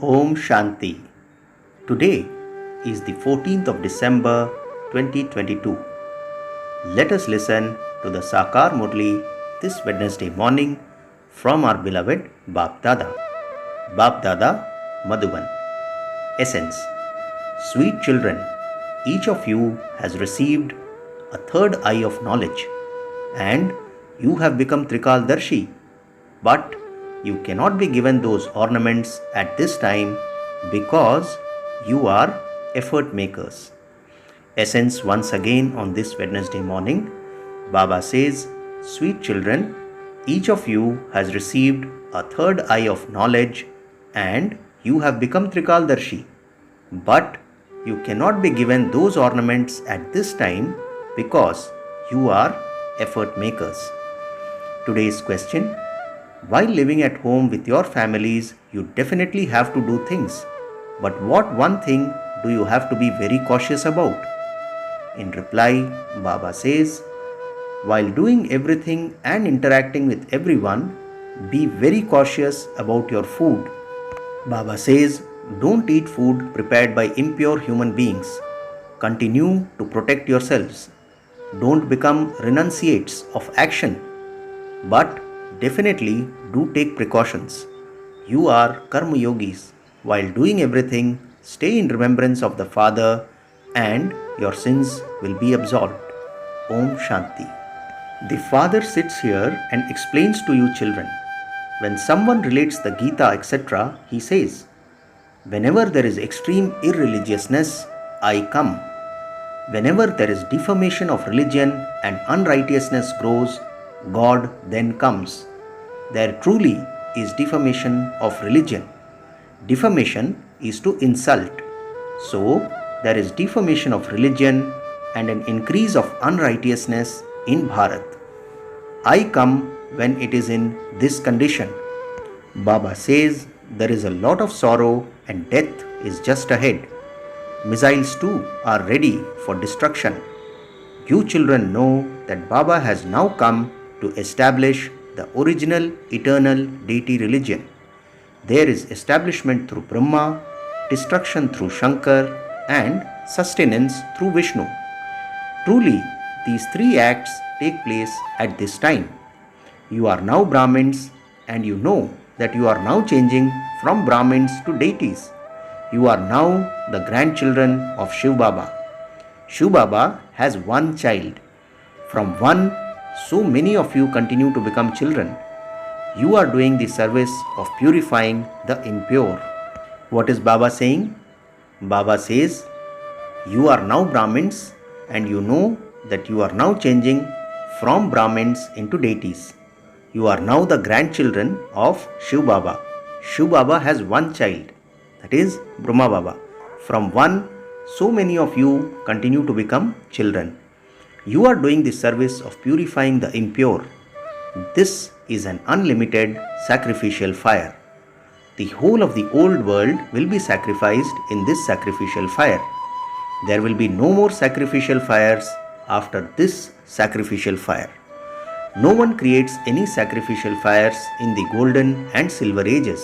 Om Shanti. Today is the 14th of December 2022. Let us listen to the Sakar Murli this Wednesday morning from our beloved Bap Dada. Bap Dada Madhuban. Essence. Sweet children, each of you has received a third eye of knowledge and you have become Trikaldarshi. But you cannot be given those ornaments at this time because you are effort makers. Essence once again on this Wednesday morning. Baba says, sweet children, each of you has received a third eye of knowledge and you have become Trikaldarshi. But you cannot be given those ornaments at this time because you are effort makers. Today's question: while living at home with your families, you definitely have to do things. But what one thing do you have to be very cautious about? In reply, Baba says, while doing everything and interacting with everyone, be very cautious about your food. Baba says, don't eat food prepared by impure human beings. Continue to protect yourselves. Don't become renunciates of action. But definitely do take precautions. You are karma yogis. While doing everything, stay in remembrance of the Father and your sins will be absolved. Om Shanti. The Father sits here and explains to you children. When someone relates the Gita etc., he says, whenever there is extreme irreligiousness, I come. Whenever there is defamation of religion and unrighteousness grows, God then comes. There truly is defamation of religion. Defamation is to insult. So, there is defamation of religion and an increase of unrighteousness in Bharat. I come when it is in this condition. Baba says there is a lot of sorrow and death is just ahead. Missiles too are ready for destruction. You children know that Baba has now come to establish the original eternal deity religion. There is establishment through Brahma, destruction through Shankar, and sustenance through Vishnu. Truly, these three acts take place at this time. You are now Brahmins and you know that you are now changing from Brahmins to deities. You are now the grandchildren of Shiv Baba. Shiv Baba has one child. From one, so many of you continue to become children. You are doing the service of purifying the impure. What is Baba saying? Baba says, you are now Brahmins and you know that you are now changing from Brahmins into deities. You are now the grandchildren of Shiv Baba. Shiv Baba has one child, that is Brahma Baba. From one, so many of you continue to become children. You are doing the service of purifying the impure. This is an unlimited sacrificial fire. The whole of the old world will be sacrificed in this sacrificial fire. There will be no more sacrificial fires after this sacrificial fire. No one creates any sacrificial fires in the golden and silver ages.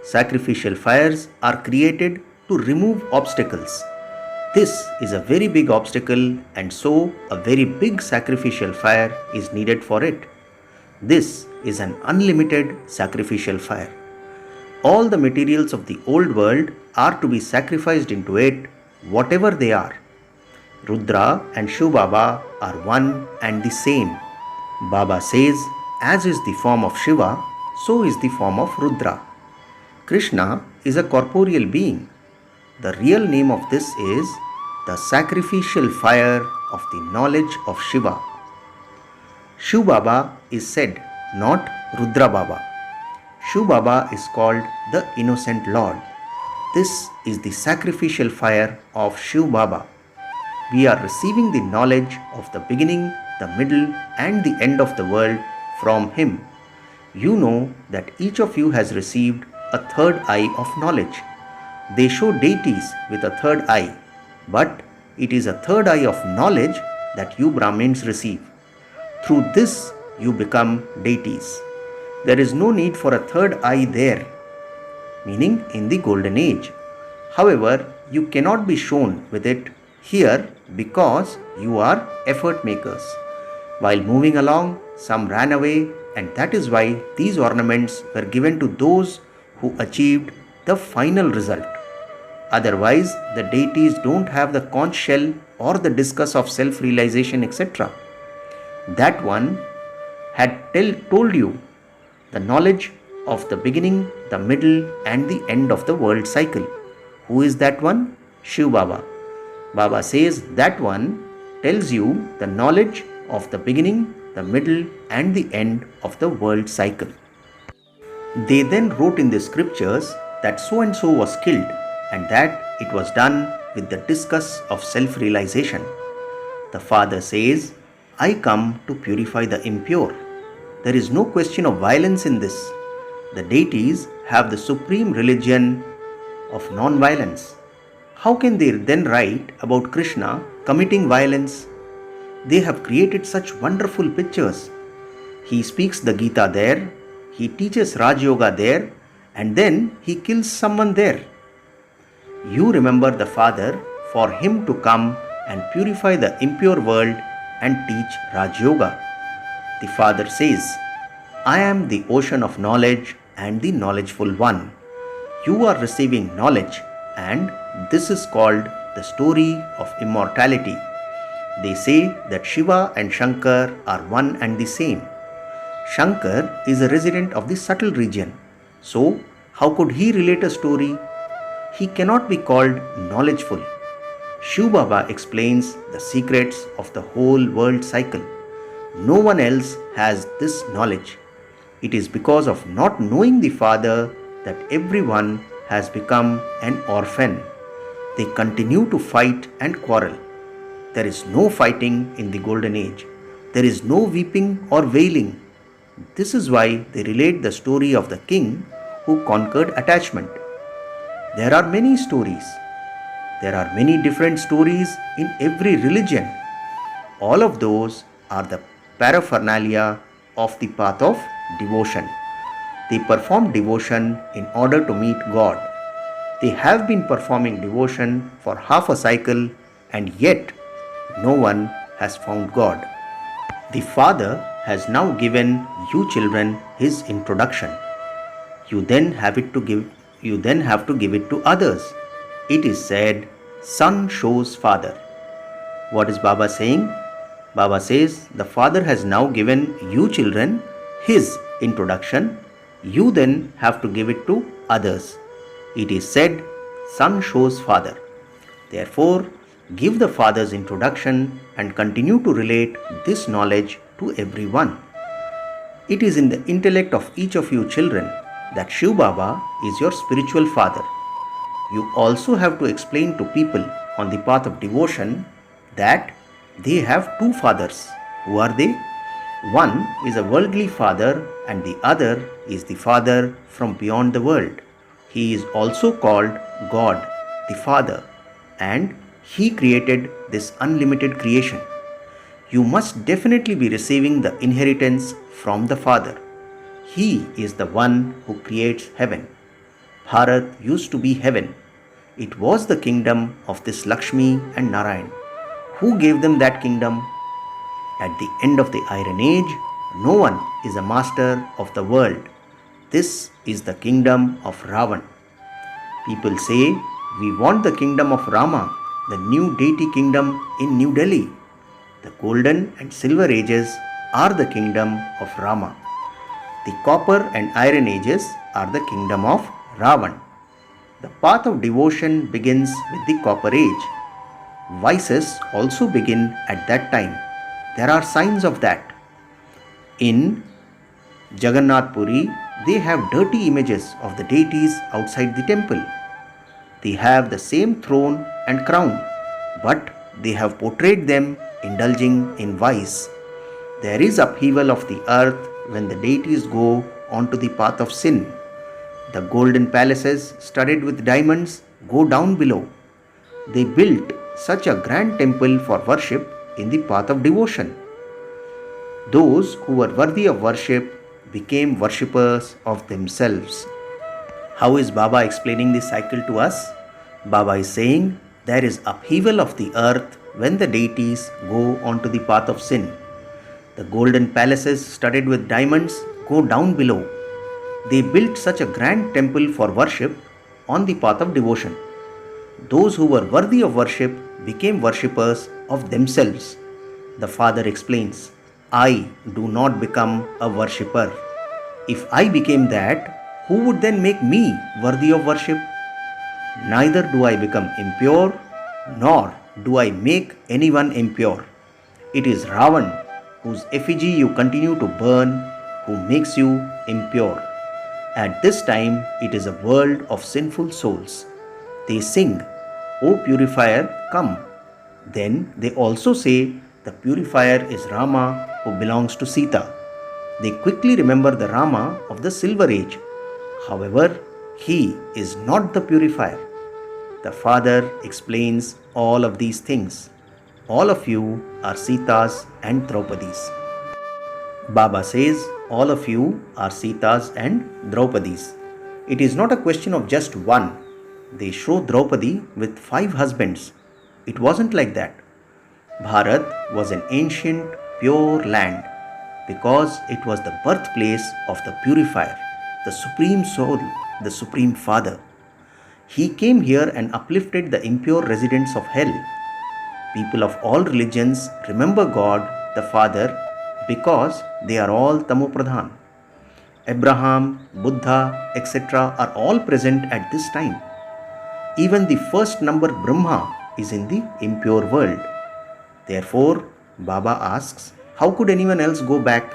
Sacrificial fires are created to remove obstacles. This is a very big obstacle and so a very big sacrificial fire is needed for it. This is an unlimited sacrificial fire. All the materials of the old world are to be sacrificed into it, whatever they are. Rudra and Shiv Baba are one and the same. Baba says, as is the form of Shiva, so is the form of Rudra. Krishna is a corporeal being. The real name of this is the sacrificial fire of the knowledge of Shiva. Shiv Baba is said, not Rudra Baba. Shiv Baba is called the Innocent Lord. This is the sacrificial fire of Shiv Baba. We are receiving the knowledge of the beginning, the middle, and the end of the world from Him. You know that each of you has received a third eye of knowledge. They show deities with a third eye, but it is a third eye of knowledge that you Brahmins receive. Through this, you become deities. There is no need for a third eye there. meaning in the golden age. However, you cannot be shown with it here because you are effort makers. While moving along, some ran away, and that is why these ornaments were given to those who achieved the final result. Otherwise, the deities don't have the conch shell or the discus of self realization, etc. That one had told you the knowledge of the beginning, the middle, and the end of the world cycle. Who is that one? Shiv Baba. Baba says that one tells you the knowledge of the beginning, the middle, and the end of the world cycle. They then wrote in the scriptures that so and so was killed and that it was done with the discus of self realization. The Father says, I come to purify the impure. There is no question of violence in this. The deities have the supreme religion of non-violence. How can they then write about Krishna committing violence? They have created such wonderful pictures. He speaks the Gita there, he teaches Raj Yoga there, and then he kills someone there. You remember the Father for him to come and purify the impure world and teach Raj Yoga. The Father says, I am the ocean of knowledge and the knowledgeful one. You are receiving knowledge, and this is called the story of immortality. They say that Shiva and Shankar are one and the same. Shankar is a resident of the subtle region. So, how could he relate a story? He cannot be called knowledgeful. Shiv Baba explains the secrets of the whole world cycle. No one else has this knowledge. It is because of not knowing the Father that everyone has become an orphan. They continue to fight and quarrel. There is no fighting in the golden age. There is no weeping or wailing. This is why they relate the story of the king who conquered attachment. There are many stories. There are many different stories in every religion. All of those are the paraphernalia of the path of devotion. They perform devotion in order to meet God. They have been performing devotion for half a cycle, and yet no one has found God. The Father has now given you children his introduction. You then have to give it to others. It is said, Son shows Father. What is Baba saying? Baba says the Father has now given you children his introduction. You then have to give it to others. It is said, Son shows Father. Therefore, give the Father's introduction and continue to relate this knowledge to everyone. It is in the intellect of each of you children that Shiv Baba is your spiritual father. You also have to explain to people on the path of devotion that they have two fathers. Who are they? One is a worldly father and the other is the Father from beyond the world. He is also called God, the Father, and He created this unlimited creation. You must definitely be receiving the inheritance from the Father. He is the one who creates heaven. Bharat used to be heaven. It was the kingdom of this Lakshmi and Narayan. Who gave them that kingdom? At the end of the Iron Age, no one is a master of the world. This is the kingdom of Ravan. People say, we want the kingdom of Rama, the new deity kingdom in New Delhi. The golden and silver ages are the kingdom of Rama. The copper and iron ages are the kingdom of Ravan. The path of devotion begins with the copper age. Vices also begin at that time. There are signs of that. In Jagannath Puri, they have dirty images of the deities outside the temple. They have the same throne and crown, but they have portrayed them indulging in vice. There is upheaval of the earth when the deities go onto the path of sin. The golden palaces studded with diamonds go down below. They built such a grand temple for worship in the path of devotion. Those who were worthy of worship became worshippers of themselves. How is Baba explaining this cycle to us? Baba is saying there is upheaval of the earth when the deities go onto the path of sin. The golden palaces studded with diamonds go down below. They built such a grand temple for worship on the path of devotion. Those who were worthy of worship became worshippers of themselves. The Father explains, I do not become a worshipper. If I became that, who would then make me worthy of worship? Neither do I become impure, nor do I make anyone impure. It is Ravan, whose effigy you continue to burn, who makes you impure. At this time, it is a world of sinful souls. They sing, O purifier, come. Then they also say, the purifier is Rama who belongs to Sita. They quickly remember the Rama of the Silver Age. However, he is not the purifier. The Father explains all of these things. All of you are Sitas and Draupadis. Baba says, all of you are Sitas and Draupadis. It is not a question of just one. They show Draupadi with 5 husbands. It wasn't like that. Bharat was an ancient, pure land because it was the birthplace of the purifier, the supreme soul, the supreme father. He came here and uplifted the impure residents of hell. People of all religions remember God, the Father, because they are all Tamopradhan. Abraham, Buddha, etc. are all present at this time. Even the first number Brahma is in the impure world. Therefore, Baba asks, how could anyone else go back?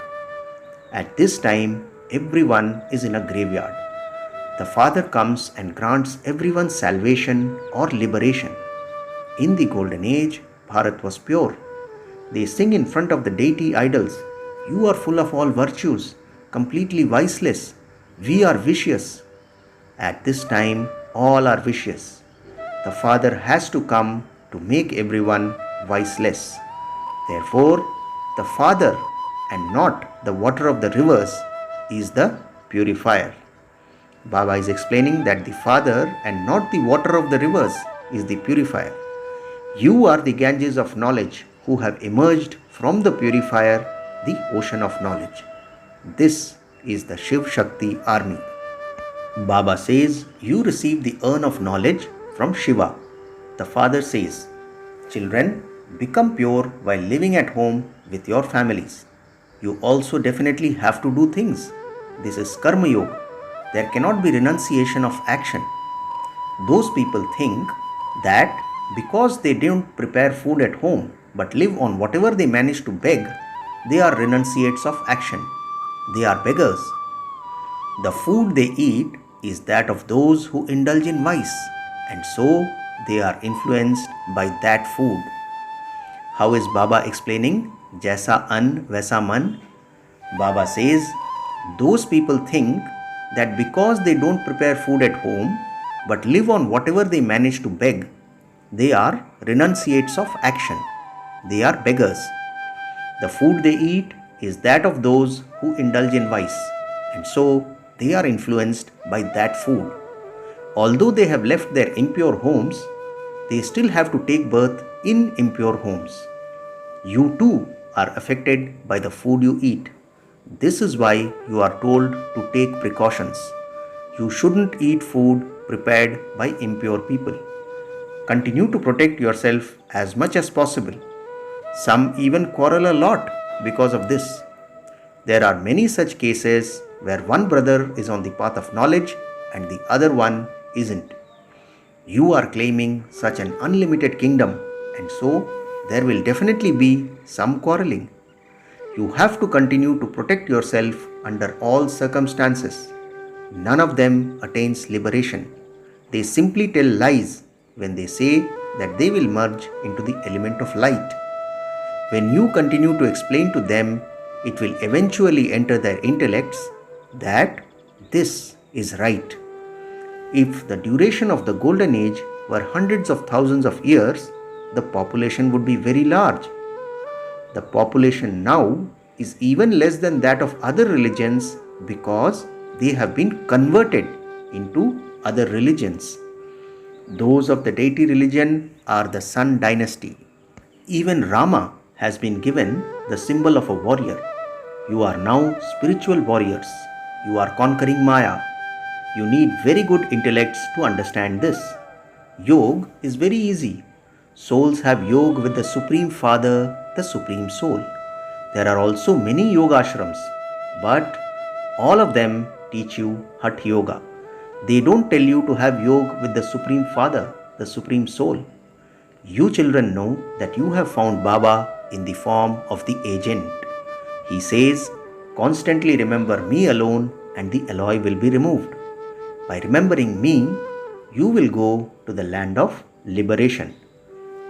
At this time, everyone is in a graveyard. The Father comes and grants everyone salvation or liberation. In the golden age, Bharat was pure. They sing in front of the deity idols, you are full of all virtues, completely viceless. We are vicious. At this time, all are vicious. The Father has to come to make everyone viceless. Therefore, the Father and not the water of the rivers is the purifier. Baba is explaining that the Father and not the water of the rivers is the purifier. You are the Ganges of knowledge who have emerged from the purifier, the ocean of knowledge. This is the Shiv Shakti army. Baba says, you receive the urn of knowledge from Shiva. The Father says, children, become pure while living at home with your families. You also definitely have to do things. This is Karma Yoga. There cannot be renunciation of action. Those people think that because they don't prepare food at home but live on whatever they manage to beg, they are renunciates of action. They are beggars. The food they eat is that of those who indulge in vice, and so they are influenced by that food. How is Baba explaining? Jaisa an, vaisa man. Baba says, those people think that because they don't prepare food at home but live on whatever they manage to beg, they are renunciates of action. They are beggars. The food they eat is that of those who indulge in vice, and so they are influenced by that food. Although they have left their impure homes, they still have to take birth in impure homes. You too are affected by the food you eat. This is why you are told to take precautions. You shouldn't eat food prepared by impure people. Continue to protect yourself as much as possible. Some even quarrel a lot because of this. There are many such cases where one brother is on the path of knowledge and the other one isn't. You are claiming such an unlimited kingdom, and so there will definitely be some quarreling. You have to continue to protect yourself under all circumstances. None of them attains liberation. They simply tell lies when they say that they will merge into the element of light. When you continue to explain to them, it will eventually enter their intellects that this is right. If the duration of the golden age were hundreds of thousands of years, the population would be very large. The population now is even less than that of other religions because they have been converted into other religions. Those of the deity religion are the Sun dynasty. Even Rama has been given the symbol of a warrior. You are now spiritual warriors. You are conquering Maya. You need very good intellects to understand this. Yoga is very easy. Souls have yoga with the Supreme Father, the Supreme Soul. There are also many yoga ashrams, but all of them teach you Hatha Yoga. They don't tell you to have yoga with the Supreme Father, the Supreme Soul. You children know that you have found Baba in the form of the agent. He says, constantly remember me alone and the alloy will be removed. By remembering me, you will go to the land of liberation.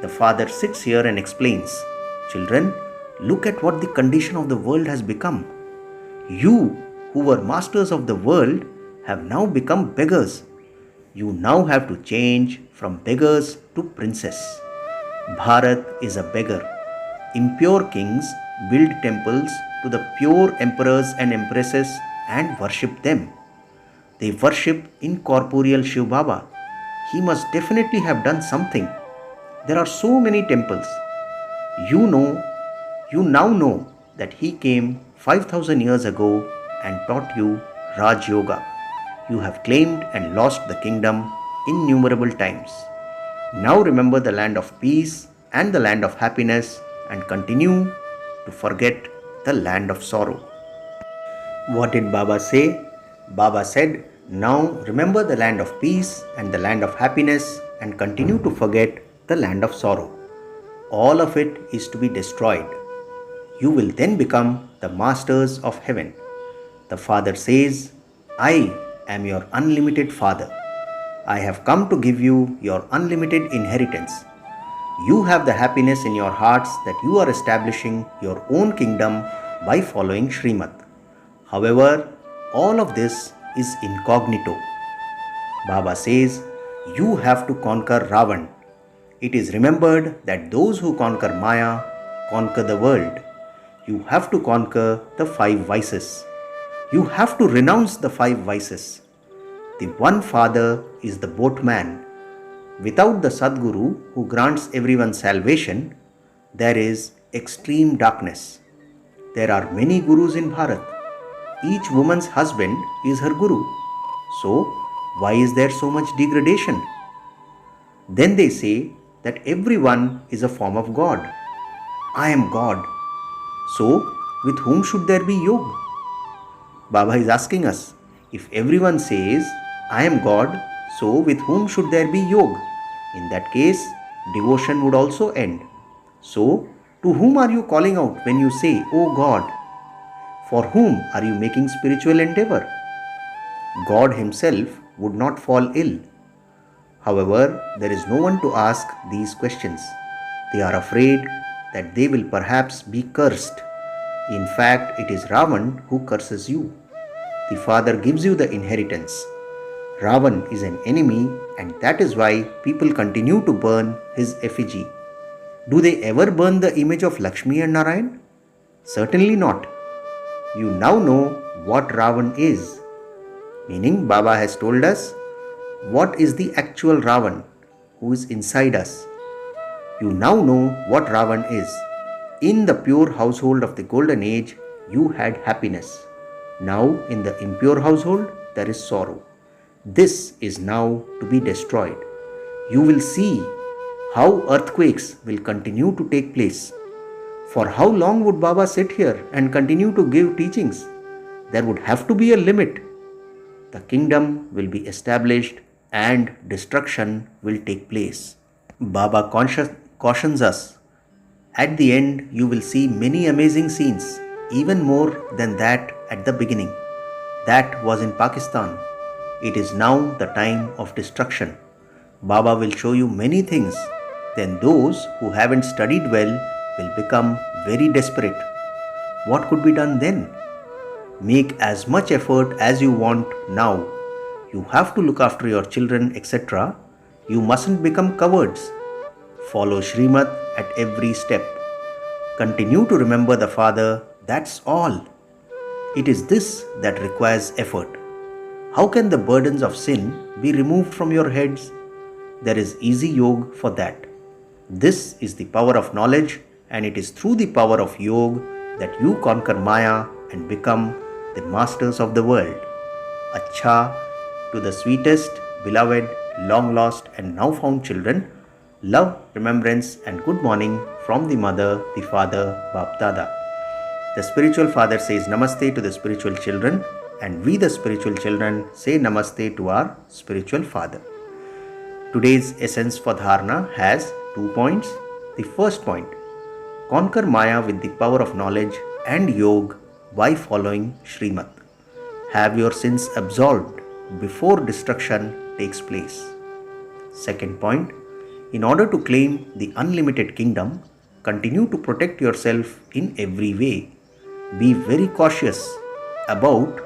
The Father sits here and explains, children, look at what the condition of the world has become. You, who were masters of the world, have now become beggars. You now have to change from beggars to princes. Bharat is a beggar. Impure kings build temples to the pure emperors and empresses and worship them. They worship incorporeal Shiv Baba. He must definitely have done something. There are so many temples. You now know that he came 5,000 years ago and taught you Raj Yoga. You have claimed and lost the kingdom innumerable times. Now remember the land of peace and the land of happiness and continue to forget the land of sorrow. What did Baba say? Baba said, now remember the land of peace and the land of happiness and continue to forget the land of sorrow. All of it is to be destroyed. You will then become the masters of heaven. The Father says, I am your unlimited Father. I have come to give you your unlimited inheritance. You have the happiness in your hearts that you are establishing your own kingdom by following Srimad. However, all of this is incognito. Baba says, you have to conquer Ravan. It is remembered that those who conquer Maya conquer the world. You have to conquer the 5 vices. You have to renounce the 5 vices. The one Father is the boatman. Without the Sadguru who grants everyone salvation, there is extreme darkness. There are many gurus in Bharat. Each woman's husband is her guru. So, why is there so much degradation? Then they say that everyone is a form of God. I am God. So, with whom should there be yoga? Baba is asking us, if everyone says, I am God, so with whom should there be yoga? In that case, devotion would also end. So, to whom are you calling out when you say, O God? For whom are you making spiritual endeavor? God himself would not fall ill. However, there is no one to ask these questions. They are afraid that they will perhaps be cursed. In fact, it is Ravan who curses you. The Father gives you the inheritance. Ravan is an enemy, and that is why people continue to burn his effigy. Do they ever burn the image of Lakshmi and Narayan? Certainly not. You now know what Ravan is. Meaning, Baba has told us what is the actual Ravan who is inside us. You now know what Ravan is. In the pure household of the golden age, you had happiness. Now, in the impure household, there is sorrow. This is now to be destroyed. You will see how earthquakes will continue to take place. For how long would Baba sit here and continue to give teachings? There would have to be a limit. The kingdom will be established and destruction will take place. Baba cautions us. At the end, you will see many amazing scenes, even more than that at the beginning. That was in Pakistan. It is now the time of destruction. Baba will show you many things. Then those who haven't studied well will become very desperate. What could be done then? Make as much effort as you want now. You have to look after your children, etc. You mustn't become cowards. Follow Srimad at every step. Continue to remember the Father, that's all. It is this that requires effort. How can the burdens of sin be removed from your heads? There is easy yoga for that. This is the power of knowledge, and it is through the power of yoga that you conquer Maya and become the masters of the world. Acha, to the sweetest, beloved, long lost, and now found children, love, remembrance, and good morning from the mother, the father, Bap Dada. The spiritual father says namaste to the spiritual children, and we, the spiritual children, say namaste to our spiritual father. Today's essence for dharana has 2 points. The first point: conquer Maya with the power of knowledge and yoga by following Srimad. Have your sins absolved before destruction takes place. Second point: in order to claim the unlimited kingdom, continue to protect yourself in every way. Be very cautious about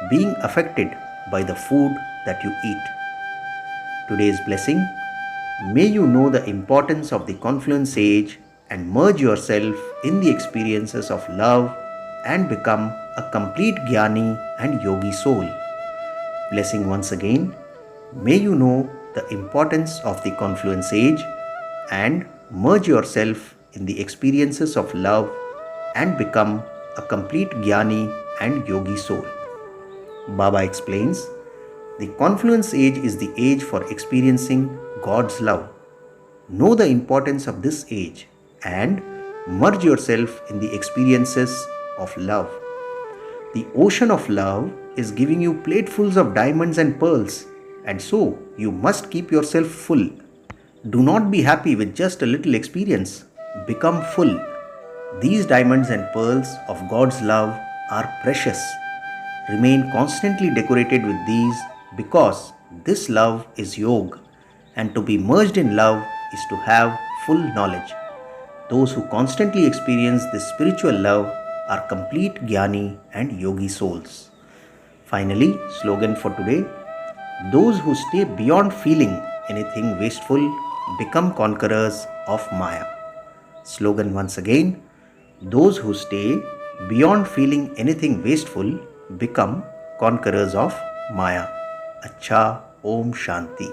being affected by the food that you eat. Today's blessing: may you know the importance of the confluence age and merge yourself in the experiences of love and become a complete Jnani and Yogi soul. Blessing once again: may you know the importance of the confluence age and merge yourself in the experiences of love and become a complete Jnani and Yogi soul. Baba explains, the confluence age is the age for experiencing God's love. Know the importance of this age and merge yourself in the experiences of love. The ocean of love is giving you platefuls of diamonds and pearls, and so you must keep yourself full. Do not be happy with just a little experience. Become full. These diamonds and pearls of God's love are precious. Remain constantly decorated with these, because this love is yoga, and to be merged in love is to have full knowledge. Those who constantly experience this spiritual love are complete Jnani and Yogi souls. Finally, slogan for today: those who stay beyond feeling anything wasteful become conquerors of Maya. Slogan once again: those who stay beyond feeling anything wasteful become conquerors of Maya. Acha, Om Shanti.